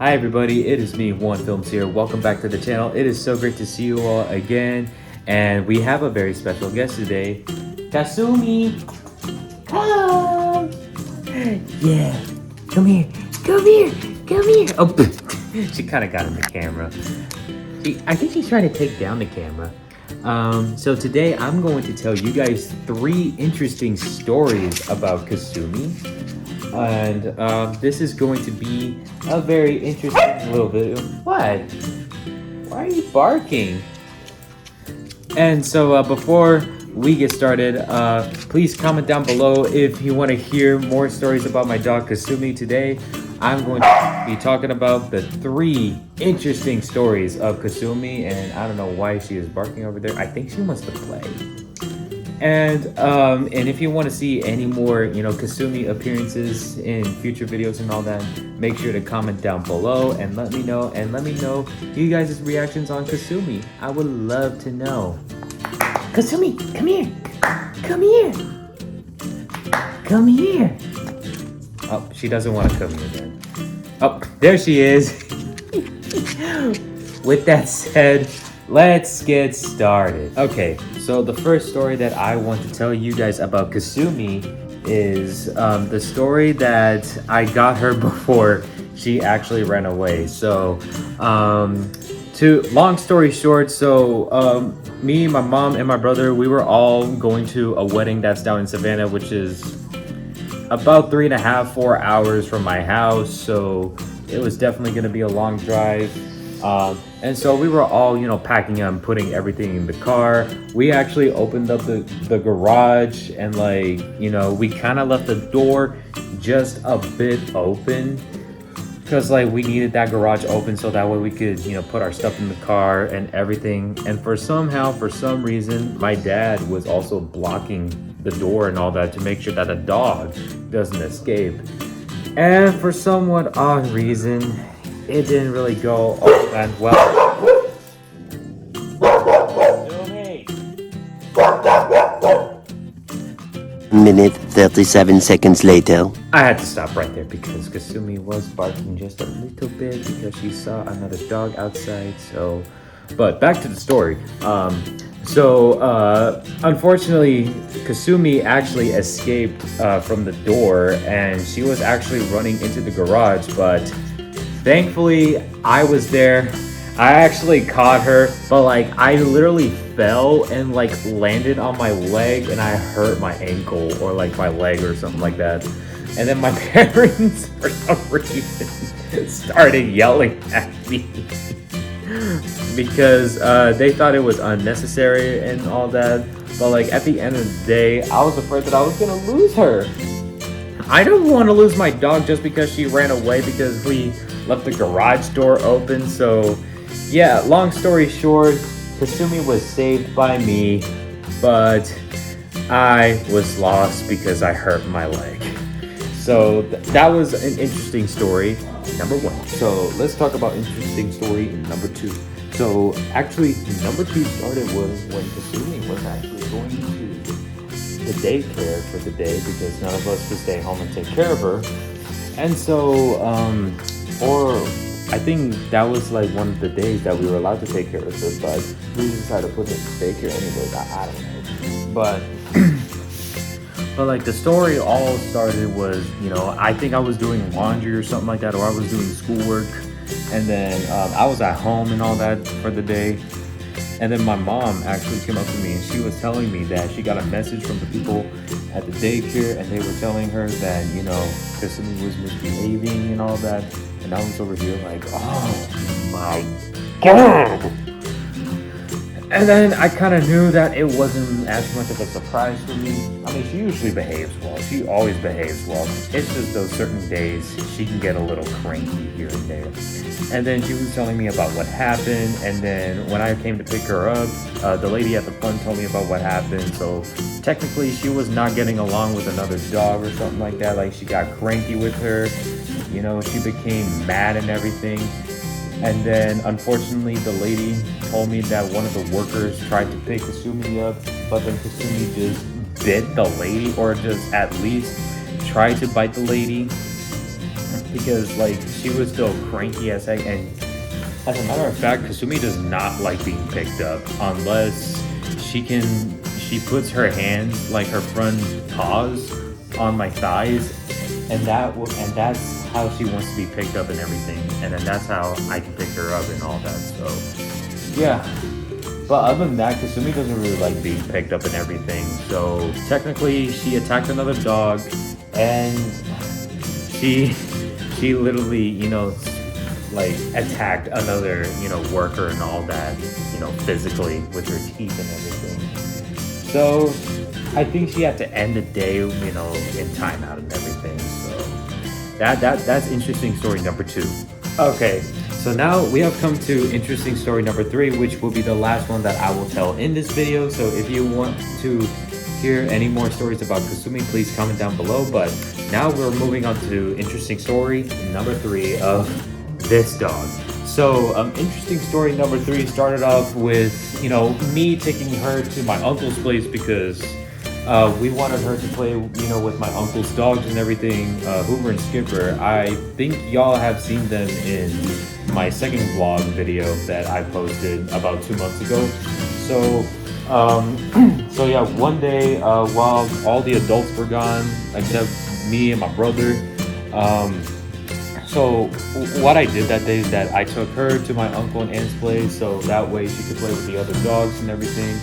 Hi everybody, it is me, One Films here. Welcome back to the channel. It is so great to see you all again. And we have a very special guest today. Kasumi! Come! Yeah, come here, come here, come here. Oh, she kind of got in the camera. I think she's trying to take down the camera. So today I'm going to tell you guys 3 interesting stories about Kasumi. And this is going to be a very interesting little video. What? Why are you barking? And so before we get started, please comment down below if you want to hear more stories about my dog Kasumi. Today, I'm going to be talking about the 3 interesting stories of Kasumi, and I don't know why she is barking over there. I think she wants to play. And if you want to see any more, Kasumi appearances in future videos and all that, make sure to comment down below and let me know. And let me know you guys' reactions on Kasumi. I would love to know. Kasumi, come here. Come here. Come here. Oh, she doesn't want to come here then. Oh, there she is. With that said, let's get started. Okay, so the first story that I want to tell you guys about Kasumi is the story that I got her before she actually ran away. So, long story short, so me, my mom, and my brother, we were all going to a wedding that's down in Savannah, which is about 3.5-4 hours from my house. So it was definitely going to be a long drive. And so we were all, packing up and putting everything in the car. We actually opened up the garage and we kind of left the door just a bit open because we needed that garage open so that way we could, put our stuff in the car and everything. And for some reason, my dad was also blocking the door and all that to make sure that the dog doesn't escape. And for somewhat odd reason, it didn't really go all that well. Minute 37 seconds later. I had to stop right there because Kasumi was barking just a little bit because she saw another dog outside. But back to the story. Unfortunately, Kasumi actually escaped from the door and she was actually running into the garage, but thankfully, I was there. I actually caught her, but I literally fell and landed on my leg and I hurt my ankle or my leg or something like that. And then my parents, for some reason, started yelling at me because they thought it was unnecessary and all that. But at the end of the day, I was afraid that I was gonna lose her. I don't want to lose my dog just because she ran away because we left the garage door open. So yeah, long story short, Kasumi was saved by me, but I was lost because I hurt my leg. So that was an interesting story, number 1. So let's talk about interesting story number 2. So actually, number 2 started was when Kasumi was actually going to the daycare for the day because none of us could stay home and take care of her. And so I think that was one of the days that we were allowed to take care of her, but we decided to put her in daycare anyways. I don't know. But the story all started was, I think I was doing laundry or something like that, or I was doing schoolwork, and then I was at home and all that for the day. And then my mom actually came up to me and she was telling me that she got a message from the people at the daycare and they were telling her that, Kasumi was misbehaving and all that. And I was over here oh my God. And then I kind of knew that it wasn't as much of a surprise for me. I mean, she usually behaves well. She always behaves well. It's just those certain days she can get a little cranky here and there. And then she was telling me about what happened. And then when I came to pick her up, the lady at the front told me about what happened. So technically she was not getting along with another dog or something like that. She got cranky with her. She became mad and everything. And then, unfortunately, the lady told me that one of the workers tried to pick Kasumi up, but then Kasumi just bit the lady, or just at least tried to bite the lady. because like she was still cranky as heck. And as a matter of fact, Kasumi does not like being picked up unless she puts her hands, like her front paws, on my thighs, and that's how she wants to be picked up and everything, and then that's how I can pick her up and all that. So yeah, but other than that, Kasumi doesn't really like being picked up and everything. So technically, she attacked another dog, and she literally, like attacked another, worker and all that, physically with her teeth and everything. So I think she had to end the day, in timeout and everything. So that's interesting story number 2. Okay, so now we have come to interesting story number 3, which will be the last one that I will tell in this video. So if you want to hear any more stories about Kasumi, please comment down below. But now we're moving on to interesting story number 3 of this dog. So interesting story number 3 started off with, me taking her to my uncle's place because we wanted her to play, with my uncle's dogs and everything, Hoover and Skipper. I think y'all have seen them in my second vlog video that I posted about 2 months ago. So, so yeah, one day while all the adults were gone, except me and my brother, so what I did that day is that I took her to my uncle and aunt's place, so that way she could play with the other dogs and everything.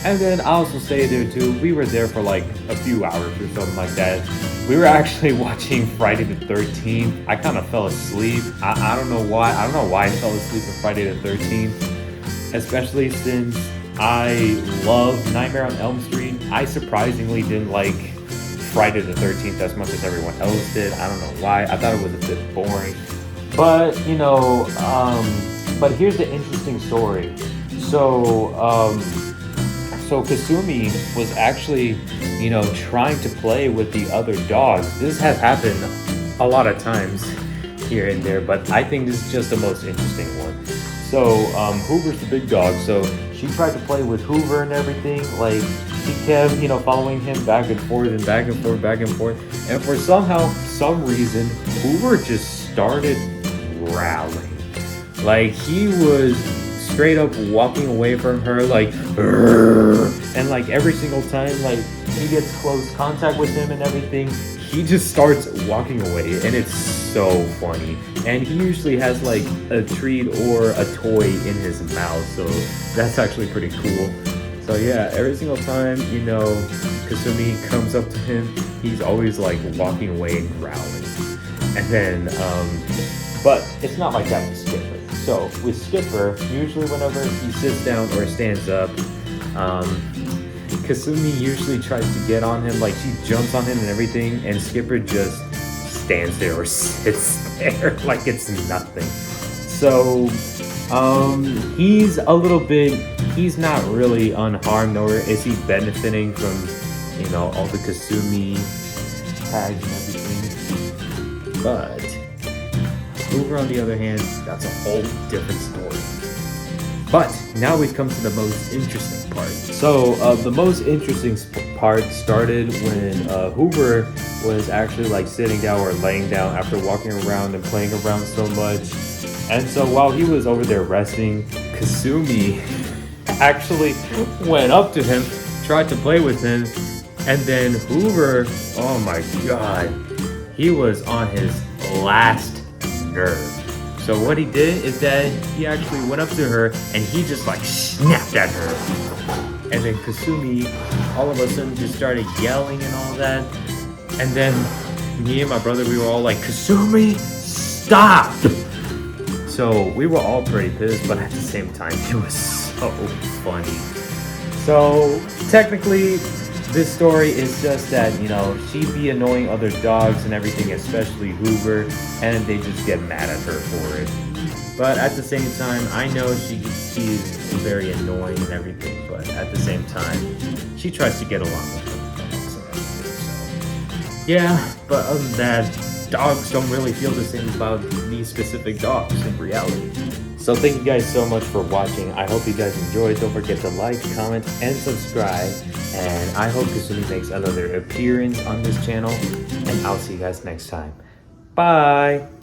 And then I also stayed there too. We were there for like a few hours or something like that. We were actually watching Friday the 13th. I kind of fell asleep. I don't know why. I don't know why I fell asleep on Friday the 13th, especially since I love Nightmare on Elm Street. I surprisingly didn't like Friday the 13th as much as everyone else did. I don't know why. I thought it was a bit boring. But, but here's the interesting story. So, so Kasumi was actually, trying to play with the other dogs. This has happened a lot of times here and there, but I think this is just the most interesting one. So, Hoover's the big dog, so she tried to play with Hoover and everything. Like, she kept, following him back and forth and back and forth, back and forth. And for some reason, Hoover just started growling. Like, he was straight up walking away from her, like, and like every single time, like, he gets close contact with him and everything, he just starts walking away, and it's so funny. And he usually has like a treat or a toy in his mouth, so that's actually pretty cool. So yeah, every single time, Kasumi comes up to him, he's always like walking away and growling. And then, but it's not like that with Skipper. So with Skipper, usually whenever he sits down or stands up, Kasumi usually tries to get on him, like she jumps on him and everything, and Skipper just stands there or sits there like it's nothing. So he's not really unharmed, nor is he benefiting from, all the Kasumi tags and everything. But Hoover, on the other hand, that's a whole different story. But now we've come to the most interesting part. So the most interesting part started when Hoover was actually like sitting down or laying down after walking around and playing around so much. And so while he was over there resting, Kasumi actually went up to him, tried to play with him, and then Hoover, oh my god, he was on his last nerve. So what he did is that he actually went up to her and he just like snapped at her. And then Kasumi all of a sudden just started yelling and all that. And then me and my brother, we were all like, Kasumi, stop! So we were all pretty pissed, but at the same time, it was so funny. So technically, this story is just that, she'd be annoying other dogs and everything, especially Hoover, and they just get mad at her for it. But at the same time, I know she's very annoying and everything, but at the same time, she tries to get along with her dogs and everything. So yeah, but other than that, dogs don't really feel the same about these specific dogs in reality. So thank you guys so much for watching. I hope you guys enjoyed. Don't forget to like, comment, and subscribe. And I hope Kasumi makes another appearance on this channel. And I'll see you guys next time. Bye.